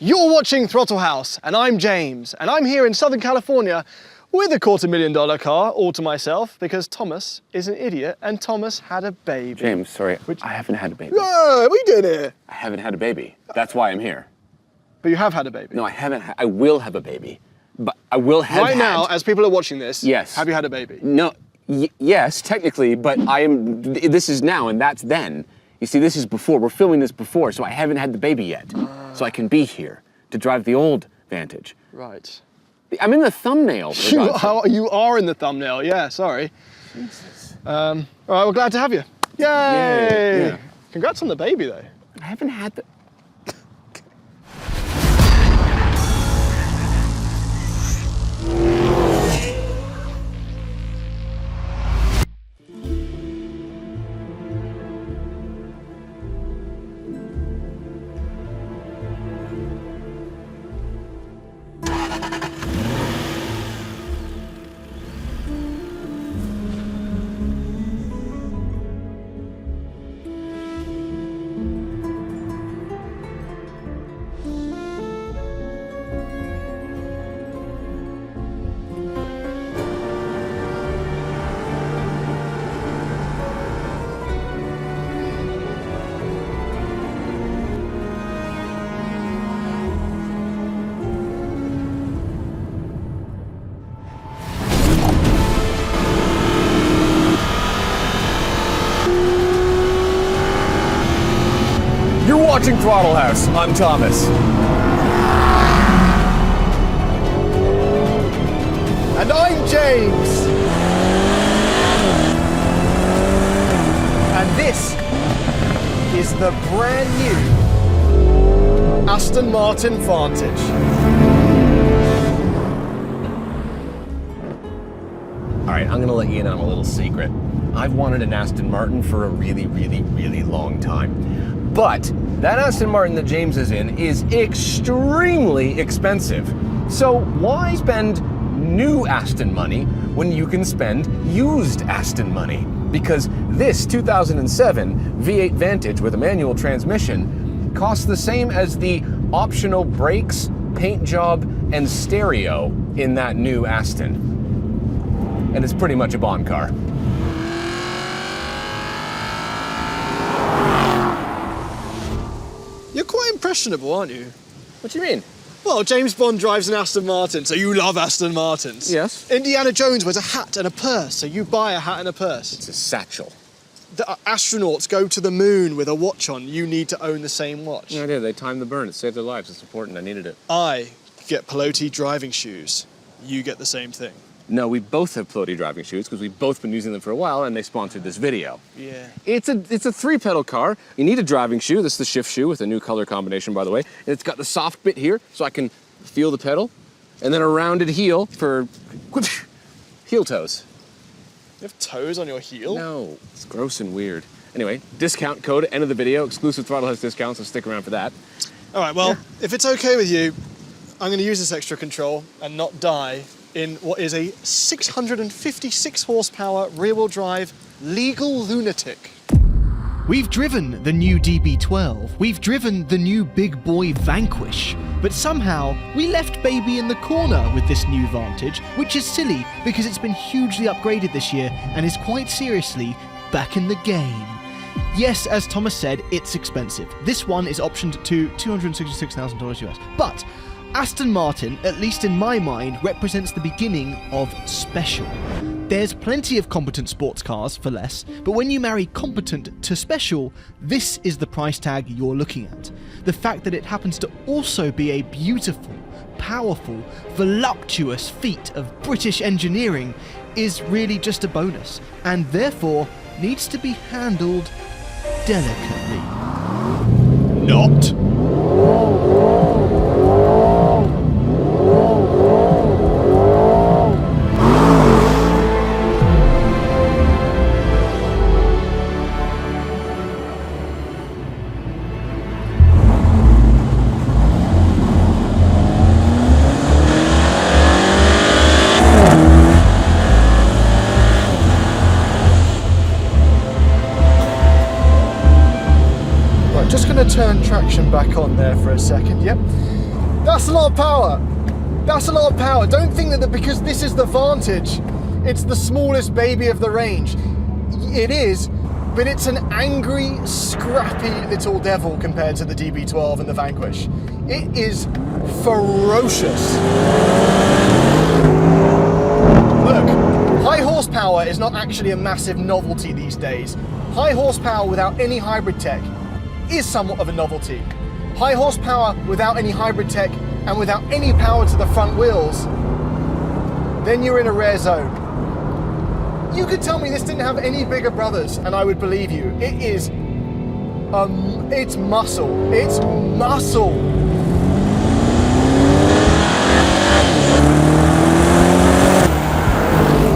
You're watching Throttle House, and I'm James, and I'm here in Southern California with a $250,000 car all to myself because Thomas is an idiot and Thomas had a baby. James, sorry, I haven't had a baby. No, we did it. I haven't had a baby. That's why I'm here. But you have had a baby. No, I haven't. I will have a baby. But I will have Right now, as people are watching this, yes. Have you had a baby? No, yes, technically, but this is now and that's then. You see, this is before. We're filming this before, so I haven't had the baby yet. So I can be here to drive the old Vantage. Right. I'm in the thumbnail. You are in the thumbnail, yeah, sorry. Jesus. All right, we're glad to have you. Yay! Yeah. Congrats on the baby, though. I haven't had the... You're watching Throttle House. I'm Thomas. And I'm James. And this is the brand new Aston Martin Vantage. All right, I'm gonna let you in on a little secret. I've wanted an Aston Martin for a really, really, really long time. But that Aston Martin that James is in is extremely expensive. So why spend new Aston money when you can spend used Aston money? Because this 2007 V8 Vantage with a manual transmission costs the same as the optional brakes, paint job, and stereo in that new Aston. And it's pretty much a bomb car. You're quite impressionable, aren't you? What do you mean? Well, James Bond drives an Aston Martin, so you love Aston Martins. Yes. Indiana Jones wears a hat and a purse, so you buy a hat and a purse. It's a satchel. The astronauts go to the moon with a watch on. You need to own the same watch. No idea. They timed the burn. It saved their lives. It's important. I needed it. I get pelote driving shoes. You get the same thing. No, we both have Peloti driving shoes because we've both been using them for a while and they sponsored this video. Yeah. It's a 3-pedal car. You need a driving shoe. This is the shift shoe with a new color combination, by the way. And it's got the soft bit here so I can feel the pedal. And then a rounded heel for heel toes. You have toes on your heel? No, it's gross and weird. Anyway, discount code, end of the video. Exclusive Throttle House discount, so stick around for that. All right, well, if it's okay with you, I'm going to use this extra control and not die in what is a 656 horsepower rear-wheel drive legal lunatic. We've driven the new DB12, we've driven the new big boy Vanquish, but somehow we left baby in the corner with this new Vantage, which is silly because it's been hugely upgraded this year and is quite seriously back in the game. Yes, as Thomas said, it's expensive. This one is optioned to $266,000 US, but Aston Martin, at least in my mind, represents the beginning of special. There's plenty of competent sports cars for less, but when you marry competent to special, this is the price tag you're looking at. The fact that it happens to also be a beautiful, powerful, voluptuous feat of British engineering is really just a bonus, and therefore needs to be handled delicately. Not. Just going to turn traction traction back on there for a second. Yep. That's a lot of power. That's a lot of power. Don't think that because this is the Vantage, it's the smallest baby of the range. It is, but it's an angry, scrappy little devil compared to the DB12 and the Vanquish. It is ferocious. Look, high horsepower is not actually a massive novelty these days. High horsepower without any hybrid tech is somewhat of a novelty. High horsepower without any hybrid tech and without any power to the front wheels, then you're in a rare zone. You could tell me this didn't have any bigger brothers and I would believe you. It is, it's muscle. It's muscle.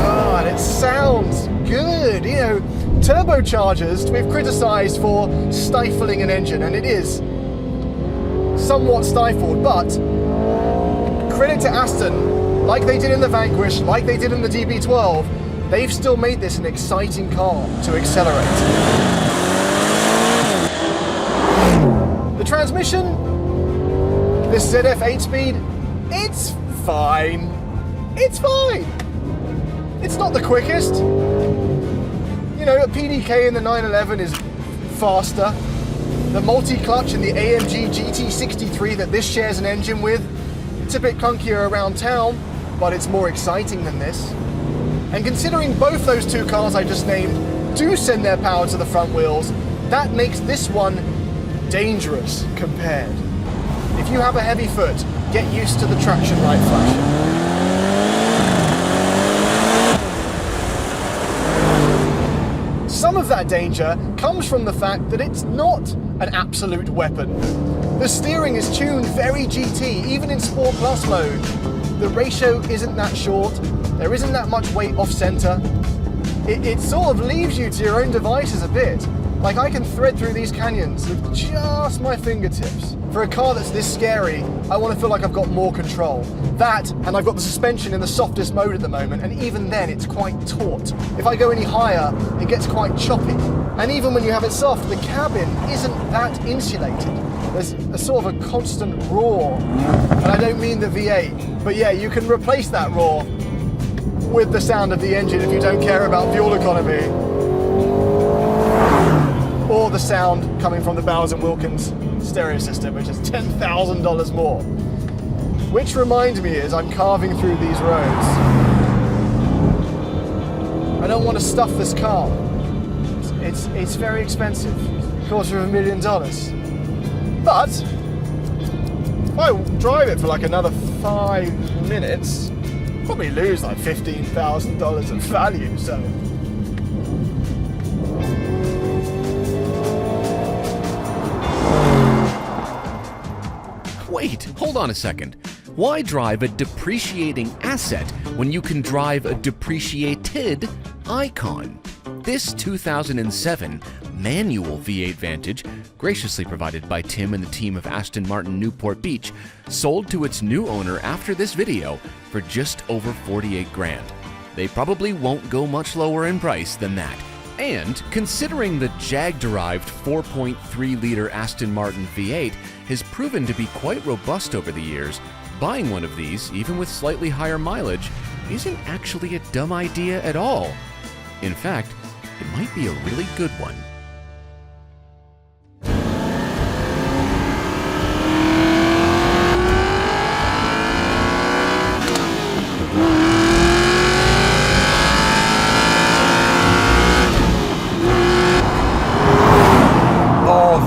Oh, and it sounds good. You know, turbochargers we've criticised for stifling an engine, and it is somewhat stifled, but credit to Aston, like they did in the Vanquish, like they did in the DB12, they've still made this an exciting car to accelerate. The transmission, this ZF 8-speed, it's fine. It's fine. It's not the quickest. You know, a PDK in the 911 is faster. The multi-clutch in the AMG GT63 that this shares an engine with, it's a bit clunkier around town, but it's more exciting than this. And considering both those two cars I just named do send their power to the front wheels, that makes this one dangerous compared. If you have a heavy foot, get used to the traction light flashing. Some of that danger comes from the fact that it's not an absolute weapon. The steering is tuned very GT, even in Sport Plus mode. The ratio isn't that short, there isn't that much weight off center. It sort of leaves you to your own devices a bit. Like I can thread through these canyons with just my fingertips. For a car that's this scary, I want to feel like I've got more control. That, and I've got the suspension in the softest mode at the moment, and even then it's quite taut. If I go any higher, it gets quite choppy. And even when you have it soft, the cabin isn't that insulated. There's a sort of a constant roar. And I don't mean the V8, but yeah, you can replace that roar with the sound of the engine if you don't care about fuel economy. Or the sound coming from the Bowers & Wilkins stereo system, which is $10,000 more. Which reminds me, as I'm carving through these roads, I don't want to stuff this car. It's very expensive, $250,000. But if I drive it for like another 5 minutes, probably lose like $15,000 of value. So. Wait, hold on a second. Why drive a depreciating asset when you can drive a depreciated icon? This 2007 manual V8 Vantage, graciously provided by Tim and the team of Aston Martin Newport Beach, sold to its new owner after this video for just over 48 grand. They probably won't go much lower in price than that. And considering the Jag-derived 4.3-liter Aston Martin V8 has proven to be quite robust over the years, buying one of these, even with slightly higher mileage, isn't actually a dumb idea at all. In fact, it might be a really good one.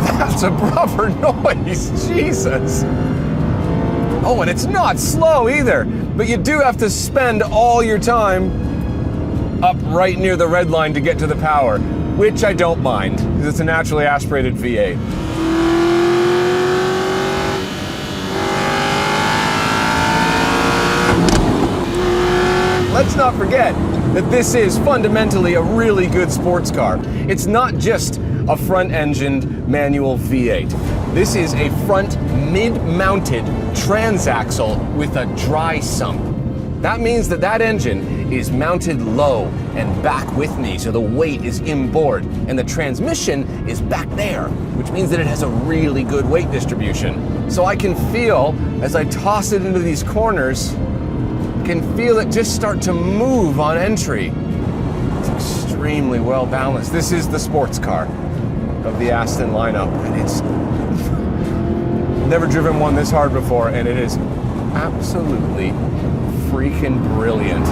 That's a proper noise, Jesus. Oh, and it's not slow either, but you do have to spend all your time up right near the red line to get to the power, which I don't mind, because it's a naturally aspirated V8. Let's not forget that this is fundamentally a really good sports car. It's not just a front-engined manual V8. This is a front mid-mounted transaxle with a dry sump. That means that that engine is mounted low and back with me, so the weight is inboard, and the transmission is back there, which means that it has a really good weight distribution. So I can feel, as I toss it into these corners, can feel it just start to move on entry. It's extremely well balanced. This is the sports car of the Aston lineup, and it's never driven one this hard before, and it is absolutely freaking brilliant.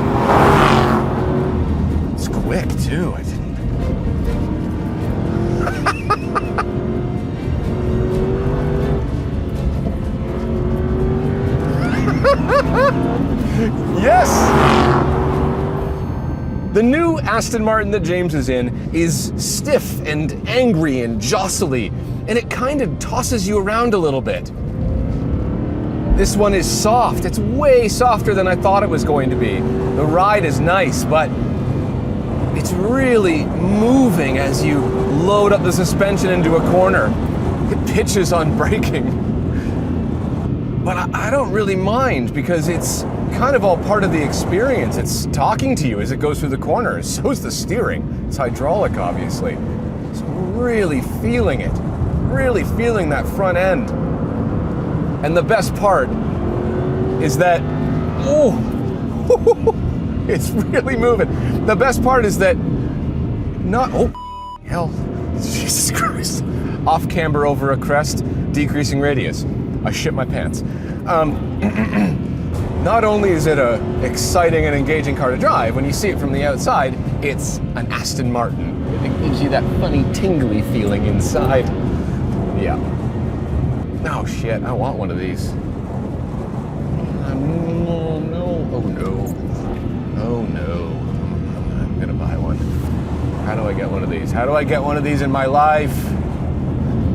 It's quick too. Yes! The new Aston Martin that James is in is stiff and angry and jostly, and it kind of tosses you around a little bit. This one is soft. It's way softer than I thought it was going to be. The ride is nice, but it's really moving as you load up the suspension into a corner. It pitches on braking. But I don't really mind because it's kind of all part of the experience. It's talking to you as it goes through the corners. So is the steering. It's hydraulic, obviously. So really feeling it. Really feeling that front end. And the best part is that, oh, it's really moving. The best part is that hell, Jesus Christ. Off camber over a crest, decreasing radius. I shit my pants. Not only is it a exciting and engaging car to drive, when you see it from the outside, it's an Aston Martin. It gives you that funny tingly feeling inside. Yeah. Oh shit, I want one of these. Oh no, oh no. Oh no. I'm gonna buy one. How do I get one of these? How do I get one of these in my life?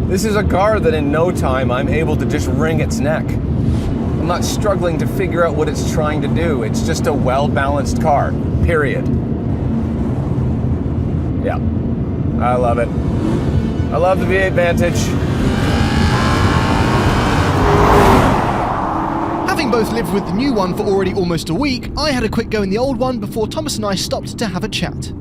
This is a car that in no time I'm able to just wring its neck. I'm not struggling to figure out what it's trying to do. It's just a well-balanced car, period. Yeah, I love it. I love the V8 Vantage. Having both lived with the new one for already almost a week, I had a quick go in the old one before Thomas and I stopped to have a chat.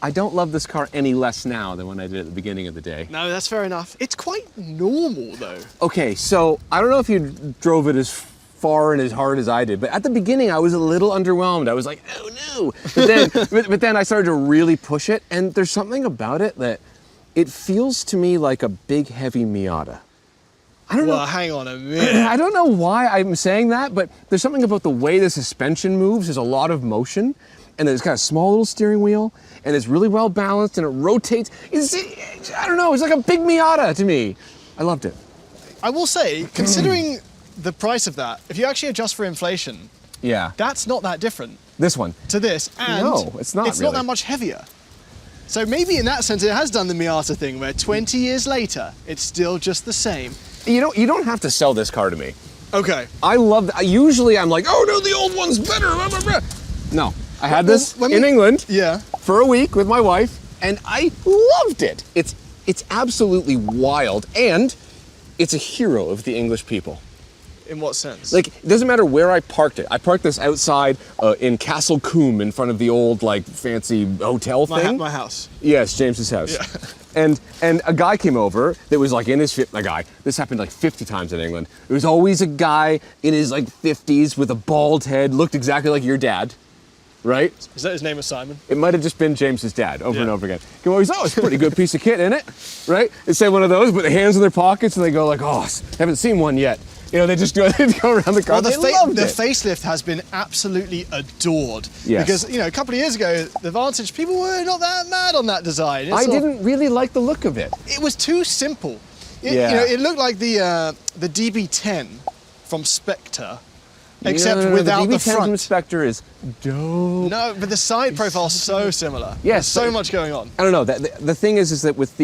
I don't love this car any less now than when I did at the beginning of the day. No, that's fair enough. It's quite normal though. Okay, so I don't know if you drove it as far and as hard as I did, but at the beginning I was a little underwhelmed. I was like, oh no. But then I started to really push it, and there's something about it that it feels to me like a big heavy Miata. I don't know. Well, hang on a minute. I don't know why I'm saying that, but there's something about the way the suspension moves. There's a lot of motion, and it's got a small little steering wheel, and it's really well balanced, and it rotates. I don't know, it's like a big Miata to me. I loved it. I will say, considering the price of that, if you actually adjust for inflation, Yeah. that's not that different This one. to this, and No, it's not not really. that much heavier. So maybe in that sense it has done the Miata thing where 20 years later, it's still just the same. You don't have to sell this car to me. Okay. I love that. Usually I'm like, oh no, the old one's better. Blah, blah, blah. No, I had this Well, in England Yeah. for a week with my wife, and I loved it. It's absolutely wild, and it's a hero of the English people. In what sense? Like, it doesn't matter where I parked it. I parked this outside in Castle Combe in front of the old, like, fancy hotel thing. my house. Yes, James's house. Yeah. And a guy came over that was like in his this happened like 50 times in England. There was always a guy in his like 50s with a bald head, looked exactly like your dad, right? Is that his name was Simon? It might have just been James's dad over and Yeah. over again. He always, oh, it's a pretty good piece of kit, isn't it? Right? They say one of those, put their hands in their pockets and they go like, oh, haven't seen one yet. You know, they just go, they go around the car. Well, They loved the it. facelift has been absolutely adored. Yes. Because, you know, a couple of years ago, the Vantage, people were not that mad on that design. I didn't really like the look of it. It was too simple. Yeah. You know, it looked like the DB10 from Spectre, except No, without the DB10 from front. Spectre is dope. No, but the side profile's so similar. Yes, There's so but- much going on. I don't know. The thing is that with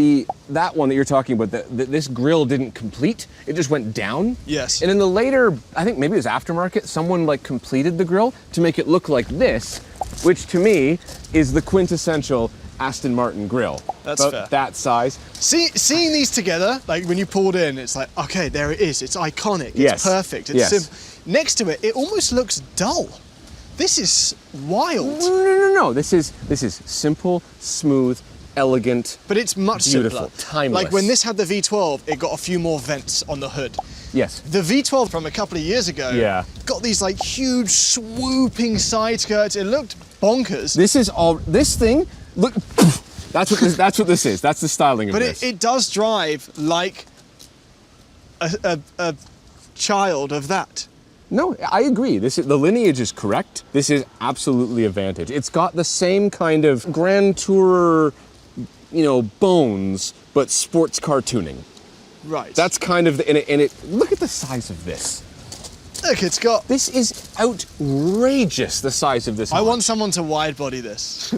that one that you're talking about, this grill didn't complete. It just went down. Yes. And in the later, I think maybe it was aftermarket, someone like completed the grill to make it look like this, which to me is the quintessential Aston Martin grille. That's about fair. that size. Seeing these together, like when you pulled in, it's like, okay, there it is. It's iconic. It's Yes. perfect. It's Yes. Next to it, it almost looks dull. This is wild. No. This is simple, smooth, elegant. But it's much Beautiful, simpler. timeless. Like when this had the V12, it got a few more vents on the hood. Yes. The V12 from a couple of years ago got these like huge swooping side skirts. It looked bonkers. This thing, look, that's what this is. That's the styling of But this. it does drive like a child of that. No, I agree. The lineage is correct. This is absolutely a Vantage. It's got the same kind of Grand Tourer, bones, but sports car tuning. Right. That's kind of and it. Look at the size of this. Look, it's got. This is outrageous. The size of this. I want someone to wide body this.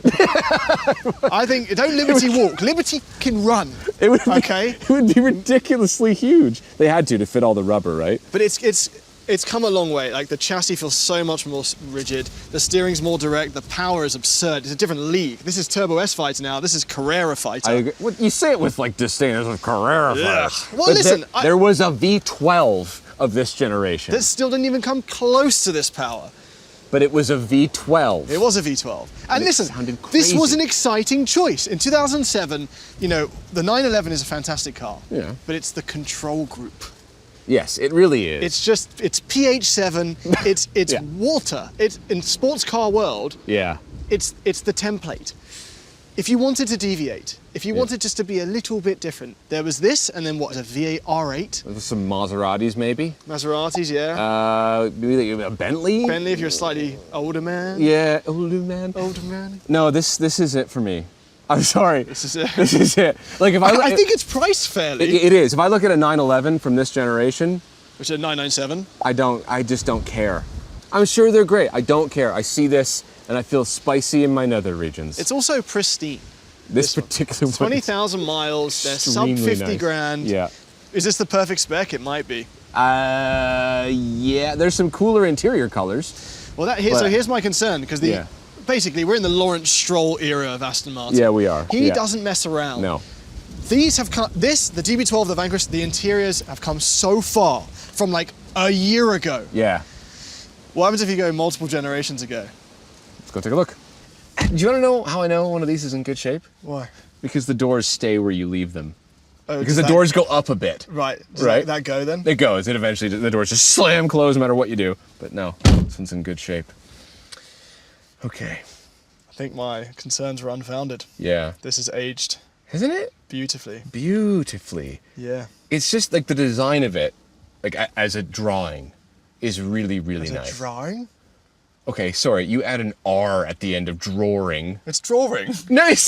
I think don't Liberty walk. Liberty can run. It would okay. It would be ridiculously huge. They had to fit all the rubber, right? But it's come a long way. Like the chassis feels so much more rigid. The steering's more direct. The power is absurd. It's a different league. This is Turbo S Fighter now. This is Carrera Fighter. I agree. Well, you say it with like disdain. There's a Carrera Ugh. Fighter. Well, But listen, there was a V12 of this generation, that still didn't even come close to this power. but it was a V12. It was a V12. And it listen, sounded this was crazy. an exciting choice. In 2007, the 911 is a fantastic car. Yeah. But it's the control group. Yes, it really is. It's PH7, it's Yeah. water. It's in sports car world, yeah. it's the template. If you wanted to deviate, if you wanted just to be a little bit different, there was this, and then what, a V8 R8? There's some Maseratis, maybe. Maseratis, yeah. Maybe a Bentley. Bentley, if you're a slightly older man. Yeah, older man. Older man. No, this is it for me. I'm sorry. This is it. This is it. Like if I think it's priced fairly. it is. If I look at a 911 from this generation, Which is a 997. I just don't care. I'm sure they're great. I don't care. I see this and I feel spicy in my nether regions. It's also pristine. this one. particular one. 20,000 miles, they're sub Extremely 50 nice. grand. Yeah. Is this the perfect spec? It might be. Yeah. There's some cooler interior colors. Well, so here's my concern, because basically we're in the Lawrence Stroll era of Aston Martin. Yeah, we are. He Yeah. doesn't mess around. No. These have come, the DB12, the Vanquish, the interiors have come so far from like a year ago. Yeah. What happens if you go multiple generations ago? Let's go take a look. Do you want to know how I know one of these is in good shape? Why? Because the doors stay where you leave them. Oh, Because does the that- doors go up a bit. Right. Does Right. that go then? It goes. It eventually, the doors just slam closed no matter what you do. But no, this one's in good shape. Okay. I think my concerns were unfounded. Yeah. This is aged Isn't it? beautifully. Beautifully. Yeah. It's just like the design of it, like as a drawing, is really, really Is nice. it drawing? Okay, sorry, you add an R at the end of drawing. It's drawing. Nice.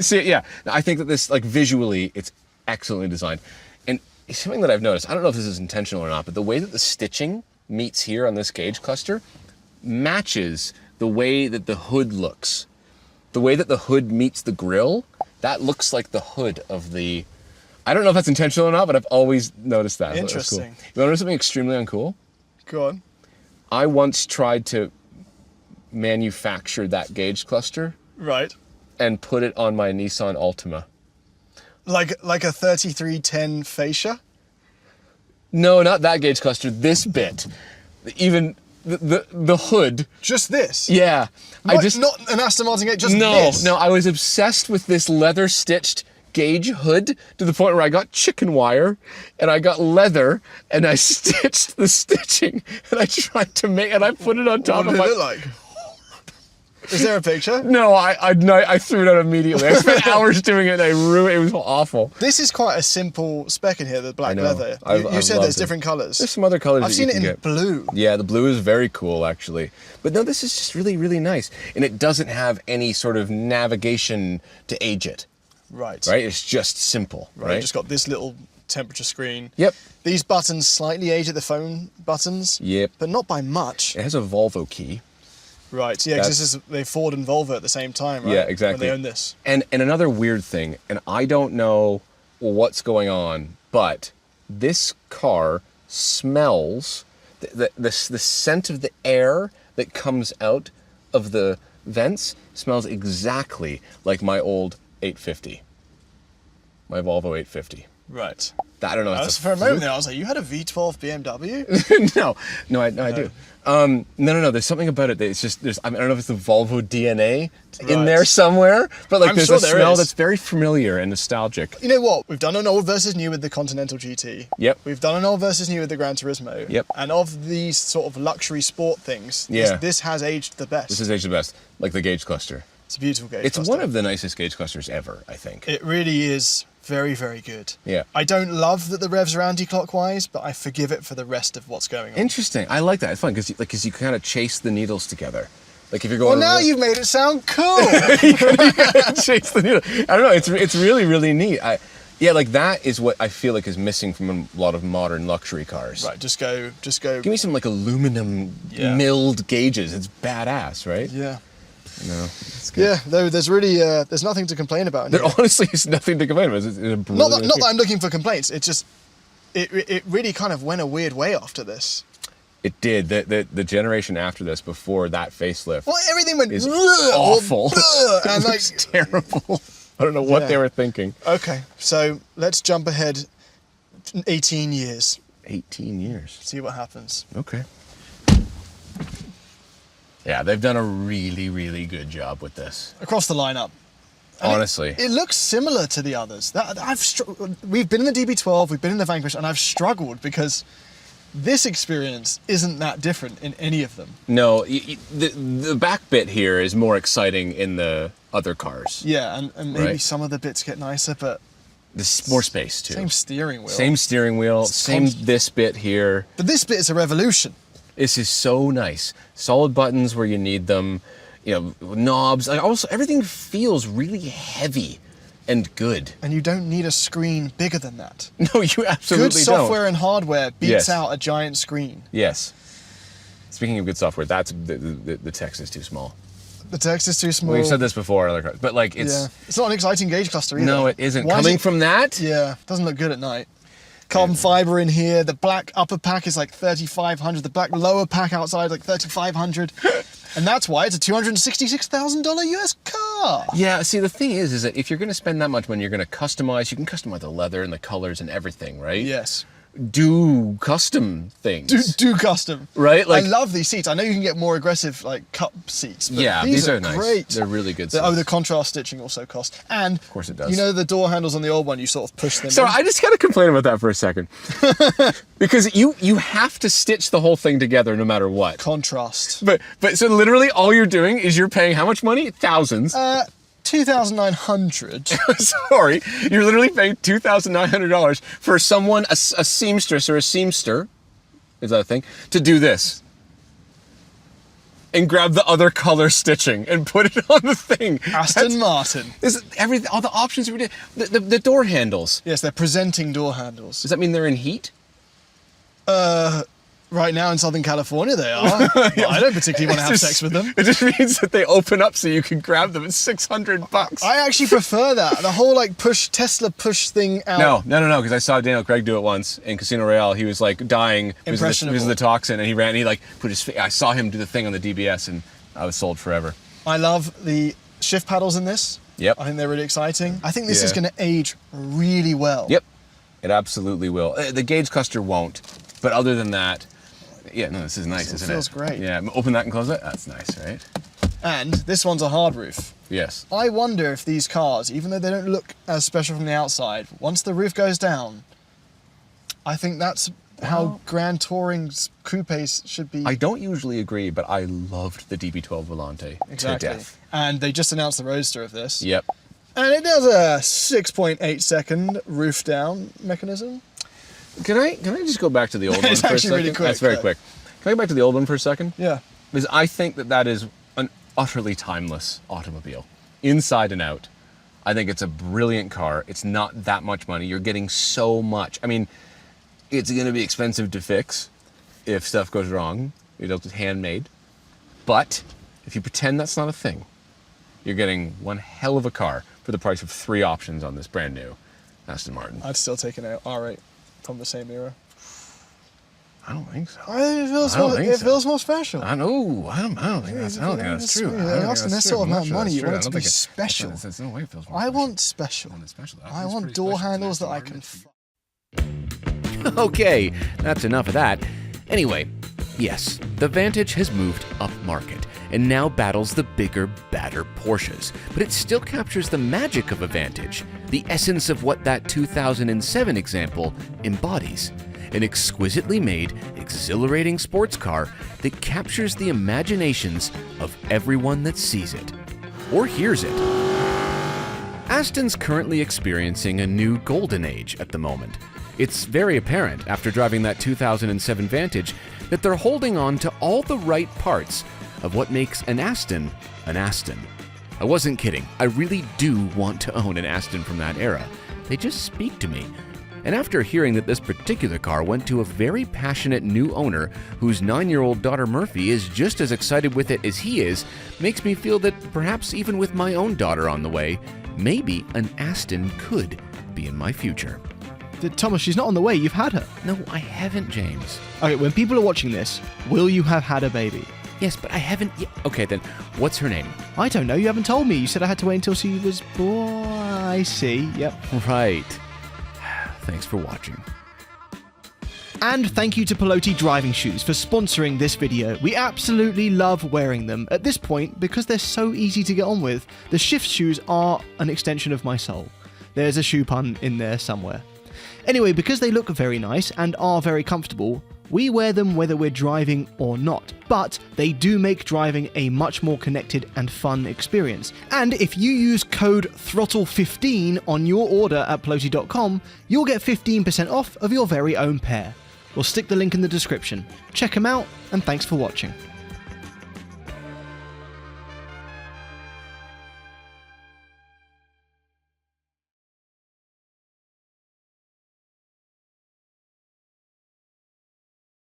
See, yeah, I think that this, like visually, it's excellently designed. And something that I've noticed, I don't know if this is intentional or not, but the way that the stitching meets here on this gauge cluster matches the way that the hood looks. The way that the hood meets the grille, that looks like the hood of the, I don't know if that's intentional or not, but I've always noticed that. I thought that was cool. Interesting. You want to know something extremely uncool? Go on. I once tried to manufacture that gauge cluster Right. and put it on my Nissan Altima. Like a 3310 fascia? No, not that gauge cluster, this bit. Even the hood. Just this? Yeah. What? Not an Aston Martin gate, just this? No, I was obsessed with this leather stitched gauge hood to the point where I got chicken wire and I got leather and I stitched the stitching and I tried to make, and I put it on top What of did my... it look like? Is there a picture? No, I threw it out immediately. I spent hours doing it and I ruined it. It was awful. This is quite a simple spec in here, the black I know. leather. I've You said loved there's it. different colours. There's some other colors I've that seen you it can in get. blue. Yeah, the blue is very cool, actually. But no, this is just really, really nice. And it doesn't have any sort of navigation to age it, Right. right? It's just simple, right? You've just got this little temperature screen. Yep. These buttons slightly age at the phone buttons. Yep. But not by much. It has a Volvo key. Right, yeah, because this is, they Ford and Volvo at the same time, right? Yeah, exactly. When they own this. And another weird thing, and I don't know what's going but this car smells, the scent of the air that comes out of the vents smells exactly like my old 850. My Volvo 850. Right. I don't know. I was, for a moment there, I was like, you had a V12 BMW? no, I do. No. There's something about it that it's just, I don't know if it's the Volvo DNA in there somewhere, but like I'm there's sure a there smell is. that's very familiar and nostalgic. You know what? We've done an old versus new with the Continental GT. Yep. We've done an old versus new with the Gran Turismo. Yep. And of these sort of luxury sport things, Yeah. this has aged the best. This is aged the best, like the gauge cluster. It's a beautiful gauge It's cluster. one of the nicest gauge clusters ever, I think. It really is very, very good. Yeah. I don't love that the revs are anti-clockwise, but I forgive it for the rest of what's going on. Interesting. I like that. It's fun because you kind of chase the needles together. Like if you're going. Well, now you've made it sound cool. chase the needle. I don't know. It's really really neat. Yeah, like that is what I feel like is missing from a lot of modern luxury cars. Right, just go. Give me some like aluminum milled gauges. It's badass, right? Yeah. No, it's good. Yeah, though there's really there's nothing to complain about in There here. honestly is nothing to complain about. It's a Not brilliant that I'm looking for complaints. It just it really kind of went a weird way after this. It did. The generation after this, before that facelift, Well, everything went is "Ugh," awful. or, and like It's terrible. I don't know what Yeah. they were thinking. okay, so let's jump ahead 18 years. 18 years. See what happens. Okay. Yeah, they've done a really, really good job with this. Across the lineup. And Honestly. It looks similar to the others. We've been in the DB12, we've been in the Vanquish, and I've struggled because this experience isn't that different in any of them. No, the back bit here is more exciting in the other cars. Yeah, and maybe Right. some of the bits get nicer, but There's more space too. same steering wheel. Same steering wheel, same this bit here. But this bit is a revolution. This is so nice. Solid buttons where you need them, knobs. Like also everything feels really heavy and good. And you don't need a screen bigger than that. No, you absolutely Good software and hardware beats Yes. out a giant screen. Yes. Speaking of good software, that's the text is too small. The text is too small. We've said this before, other cars, but like it's Yeah. It's not an exciting gauge cluster either. no, it isn't. Why is Coming it- from that, Yeah, doesn't look good at night. Carbon fiber in here. The black upper pack is like 3,500. The black lower pack outside like 3,500. And that's why it's a $266,000 US car. Yeah, see, the thing is that if you're going to spend that much money, you're going to customize. You can customize the leather and the colors and everything, right? Yes. Do custom things. Do custom. Right? Like- I love these seats. I know you can get more aggressive like cup seats, but Yeah, these are nice. great. They're really good The seats. contrast stitching also costs. And of course it does. You know the door handles on the old one, you sort of push them So in. I just got to complain about that for a second. Because you have to stitch the whole thing together no matter what. Contrast. But so literally all you're doing is you're paying how much money? Thousands. 2,900. Sorry, you're literally paying $2,900 for someone, a seamstress or a seamster, is that a thing, to do this. And grab the other color stitching and put it on the thing. Aston Martin. All the options are ridiculous. The door handles. Yes, they're presenting door handles. Does that mean they're in heat? Right now in Southern California they are. Well, I don't particularly want to have sex with them. It just means that they open up so you can grab them. It's $600. I actually prefer that. The whole like Tesla push thing out. No, because I saw Daniel Craig do it once in Casino Royale. He was like dying. He was Impressionable. the toxin, and he ran. And he like put his. I saw him do the thing on the DBS, and I was sold forever. I love the shift paddles in this. Yep. I think they're really exciting. I think this is Yeah. going to age really well. Yep, it absolutely will. The gauge cluster won't, but other than that, yeah, no, this is nice, isn't it? feels great. Yeah, open that and close it. That's nice, right? And this one's a hard roof. Yes. I wonder if these cars, even though they don't look as special from the outside, once the roof goes down, I think that's how Grand Touring's coupes should be. I don't usually agree, but I loved the DB12 Volante Exactly. to death. And they just announced the Roadster of this. Yep. And it does a 6.8 second roof down mechanism. Can I just go back to the old one It's for a actually second? really quick, That's very but- quick. Can I go back to the old one for a second? Yeah. Because I think that is an utterly timeless automobile, inside and out. I think it's a brilliant car. It's not that much money. You're getting so much. I mean, it's going to be expensive to fix if stuff goes wrong. It's handmade. But if you pretend that's not a thing, you're getting one hell of a car for the price of 3 options on this brand new Aston Martin. I'd still take an R8 from the same era. I don't think so. It feels more special. I know. I don't think that's true. Asking that sort of amount of money, you want it to be special. There's no way it feels more I special. want special. I want door handles that I can... Okay, that's enough of that. Anyway, yes, the Vantage has moved upmarket and now battles the bigger, badder Porsches, but it still captures the magic of a Vantage, the essence of what that 2007 example embodies. An exquisitely made, exhilarating sports car that captures the imaginations of everyone that sees it or hears it. Aston's currently experiencing a new golden age at the moment. It's very apparent after driving that 2007 Vantage that they're holding on to all the right parts of what makes an Aston an Aston. I wasn't kidding. I really do want to own an Aston from that era. They just speak to me. And after hearing that this particular car went to a very passionate new owner whose 9-year-old daughter Murphy is just as excited with it as he is, makes me feel that perhaps even with my own daughter on the way, maybe an Aston could be in my future. Thomas, she's not on the way. You've had her. No, I haven't, James. Okay, when people are watching this, will you have had a baby? Yes, but I haven't yet. Okay, then, what's her name? I don't know. You haven't told me. You said I had to wait until she was born. I see. Yep. Right. Thanks for watching. And thank you to Pelote Driving Shoes for sponsoring this video. We absolutely love wearing them. At this point, because they're so easy to get on with, the Shift shoes are an extension of my soul. There's a shoe pun in there somewhere. Anyway, because they look very nice and are very comfortable, we wear them whether we're driving or not, but they do make driving a much more connected and fun experience. And if you use code THROTTLE15 on your order at pelote.com, you'll get 15% off of your very own pair. We'll stick the link in the description. Check them out, and thanks for watching.